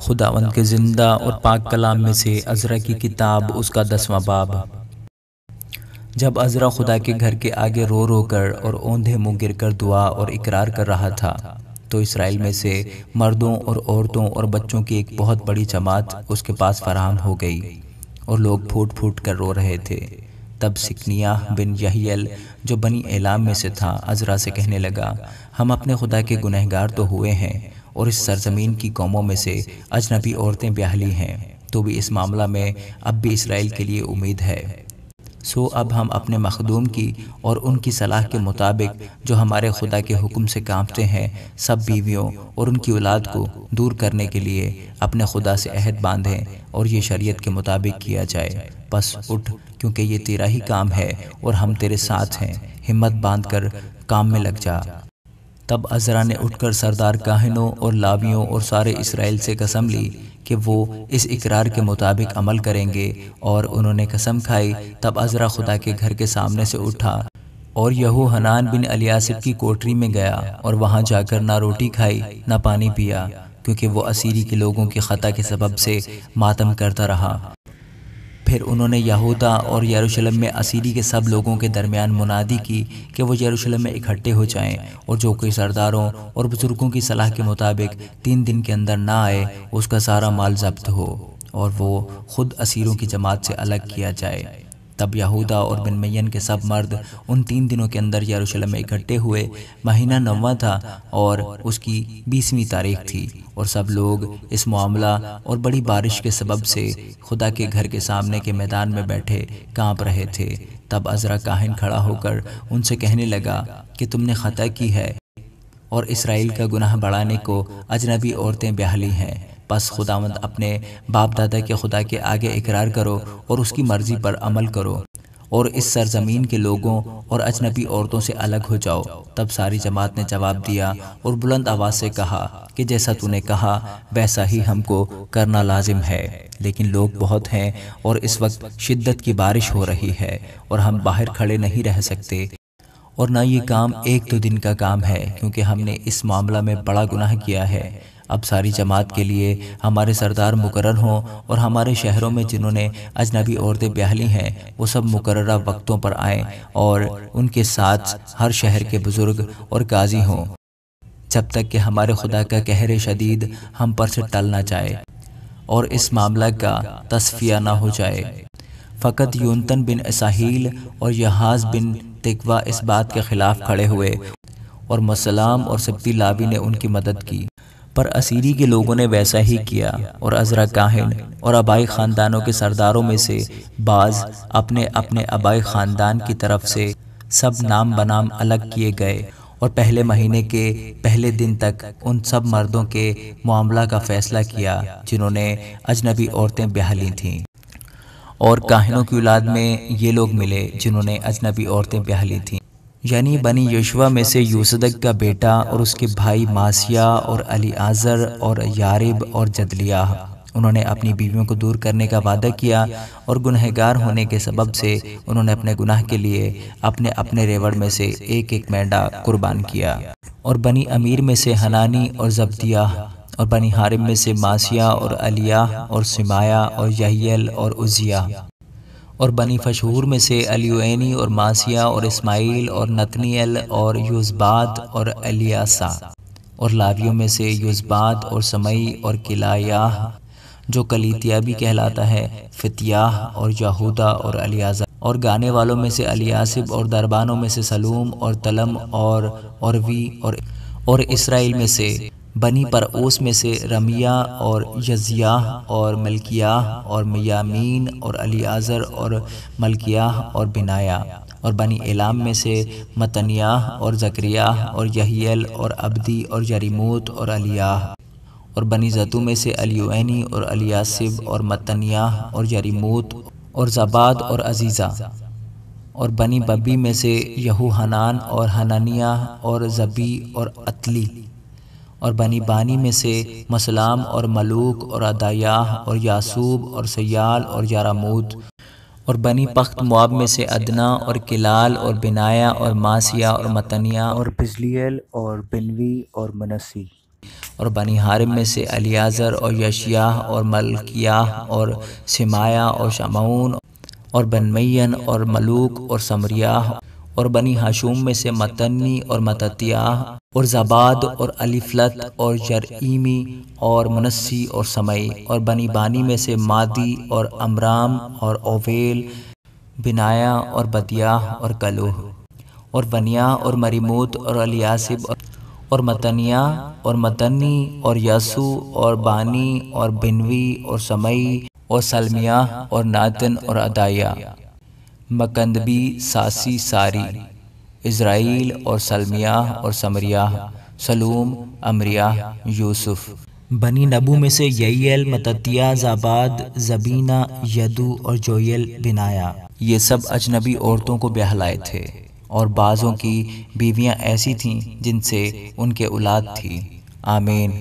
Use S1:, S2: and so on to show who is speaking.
S1: خداوند کے زندہ اور پاک کلام میں سے عزرا کی کتاب اس کا 10واں باب۔ جب عزرا خدا کے گھر کے آگے رو رو کر اور اوندھے منہ گر کر دعا اور اقرار کر رہا تھا تو اسرائیل میں سے مردوں اور عورتوں اور بچوں کی ایک بہت بڑی جماعت اس کے پاس فراہم ہو گئی اور لوگ پھوٹ پھوٹ کر رو رہے تھے۔ تب سکنیاہ بن یحییل جو بنی ایلام میں سے تھا عزرا سے کہنے لگا، ہم اپنے خدا کے گنہگار تو ہوئے ہیں اور اس سرزمین کی قوموں میں سے اجنبی عورتیں بیاہ لی ہیں، تو بھی اس معاملہ میں اب بھی اسرائیل کے لیے امید ہے۔ سو اب ہم اپنے مخدوم کی اور ان کی صلاح کے مطابق جو ہمارے خدا کے حکم سے کانپتے ہیں سب بیویوں اور ان کی اولاد کو دور کرنے کے لیے اپنے خدا سے عہد باندھیں اور یہ شریعت کے مطابق کیا جائے۔ پس اٹھ، کیونکہ یہ تیرا ہی کام ہے اور ہم تیرے ساتھ ہیں، ہمت باندھ کر کام میں لگ جا۔ تب عزرا نے اٹھ کر سردار کاہنوں اور لاویوں اور سارے اسرائیل سے قسم لی کہ وہ اس اقرار کے مطابق عمل کریں گے، اور انہوں نے قسم کھائی۔ تب عزرا خدا کے گھر کے سامنے سے اٹھا اور یہوحنان بن الیاسب کی کوٹری میں گیا اور وہاں جا کر نہ روٹی کھائی نہ پانی پیا، کیونکہ وہ اسیری کے لوگوں کی خطا کے سبب سے ماتم کرتا رہا۔ پھر انہوں نے یہودا اور یروشلم میں اسیری کے سب لوگوں کے درمیان منادی کی کہ وہ یروشلم میں اکٹھے ہو جائیں، اور جو کوئی سرداروں اور بزرگوں کی صلاح کے مطابق 3 دن کے اندر نہ آئے اس کا سارا مال ضبط ہو اور وہ خود اسیروں کی جماعت سے الگ کیا جائے۔ تب یہودا اور بنیامین کے سب مرد ان 3 دنوں کے اندر یروشلم میں اکٹھے ہوئے۔ مہینہ 9واں تھا اور اس کی 20ویں تاریخ تھی، اور سب لوگ اس معاملہ اور بڑی بارش کے سبب سے خدا کے گھر کے سامنے کے میدان میں بیٹھے کانپ رہے تھے۔ تب عزرا کاہن کھڑا ہو کر ان سے کہنے لگا کہ تم نے خطا کی ہے اور اسرائیل کا گناہ بڑھانے کو اجنبی عورتیں بیاہ لی ہیں۔ پس خداوند اپنے باپ دادا کے خدا کے آگے اقرار کرو اور اس کی مرضی پر عمل کرو اور اس سرزمین کے لوگوں اور اجنبی عورتوں سے الگ ہو جاؤ۔ تب ساری جماعت نے جواب دیا اور بلند آواز سے کہا کہ جیسا تو نے کہا ویسا ہی ہم کو کرنا لازم ہے، لیکن لوگ بہت ہیں اور اس وقت شدت کی بارش ہو رہی ہے اور ہم باہر کھڑے نہیں رہ سکتے، اور نہ یہ کام 1-2 دن کا کام ہے، کیونکہ ہم نے اس معاملہ میں بڑا گناہ کیا ہے۔ اب ساری جماعت کے لیے ہمارے سردار مقرر ہوں، اور ہمارے شہروں میں جنہوں نے اجنبی عورتیں بیاہ لی ہیں وہ سب مقررہ وقتوں پر آئیں، اور ان کے ساتھ ہر شہر کے بزرگ اور قاضی ہوں، جب تک کہ ہمارے خدا کا قہر شدید ہم پر سے ٹل نہ جائے اور اس معاملہ کا تصفیہ نہ ہو جائے۔ فقط یونتن بن اساہیل اور یحاز بن تقویٰ اس بات کے خلاف کھڑے ہوئے، اور مسلام اور سبتی لاوی نے ان کی مدد کی، پر اسیری کے لوگوں نے ویسا ہی کیا، اور عزرا کاہن اور آبائی خاندانوں کے سرداروں میں سے بعض اپنے اپنے آبائی خاندان کی طرف سے سب نام بنام الگ کیے گئے، اور پہلے مہینے کے پہلے دن تک ان سب مردوں کے معاملہ کا فیصلہ کیا جنہوں نے اجنبی عورتیں بیاہ لی تھیں، اور کاہنوں کی اولاد میں یہ لوگ ملے جنہوں نے اجنبی عورتیں بیاہ لی تھیں، یعنی بنی یشوع میں سے یوسدق کا بیٹا اور اس کے بھائی ماسیہ اور الیعازر اور یارب اور جدلیاہ۔ انہوں نے اپنی بیویوں کو دور کرنے کا وعدہ کیا، اور گنہگار ہونے کے سبب سے انہوں نے اپنے گناہ کے لیے اپنے اپنے ریوڑ میں سے 1 مینڈا قربان کیا۔ اور بنی امیر میں سے حنانی اور زبدیہ، اور بنی حارم میں سے ماسیہ اور الیاہ اور سمایہ اور یحییل اور عزیہ، اور بنی فشہور میں سے الیوینی اور ماسیہ اور اسماعیل اور نتنیل اور یوزباد اور الیاسا، اور لاویوں میں سے یوزباد اور سمئی اور کلایاہ جو کلیتیا بھی کہلاتا ہے، فتیاہ اور یہودا اور الیازر، اور گانے والوں میں سے الیاسب، اور دربانوں میں سے سلوم اور تلم اور اوروی، اور اسرائیل میں سے بنی پرعوس میں سے رمیہ اور یزیاہ اور ملکیاہ اور میامین اور الیعازر اور ملکیاہ اور بنایا، اور بنی ایلام میں سے متنیاہ اور زکریاہ اور یحییل اور عبدی اور یریموت اور الیاہ، اور بنی زتو میں سے الیوینی اور الیاسب اور متنیاہ اور یریموت اور زباد اور عزیزہ، اور بنی ببی میں سے یہوحنان اور حنانیہ اور زبی اور عتلی، اور بنی بانی میں سے مسلام اور ملوک اور عدایاہ اور یاسوب اور سیال اور یارموت، اور بنی پخت مواب میں سے ادنا اور کلال اور بنایا اور ماسیہ اور متنیہ اور بزلیل اور بنوی اور منسی، اور بنی حارم میں سے الیعزر اور یشیاہ اور ملکیاہ اور سمایا اور شمعون اور بنمین اور ملوک اور سمریاہ، اور بنی ہاشوم میں سے متنی اور متتیاہ اور زباد اور الیفلت اور جرعیمی اور منسی اور سمئی، اور بنی بانی میں سے مادی اور امرام اور اویل، بنایا اور بدیاہ اور کلوہ، اور بنیا اور مریموت اور الیاسب اور متنیا اور متنی اور یسو اور بانی اور بنوی اور سمئی اور سلمیہ اور ناتن اور ادائیہ، مکندبی، ساسی، ساری، اسرائیل اور سلمیہ اور سمریاہ، سلوم، امریہ، یوسف۔ بنی نبو میں سے یعیل، متتیہ، زاباد، زبینہ، یدو اور جویل، بنایا۔ یہ سب اجنبی عورتوں کو بہلائے تھے، اور بعضوں کی بیویاں ایسی تھیں جن سے ان کے اولاد تھی۔ آمین۔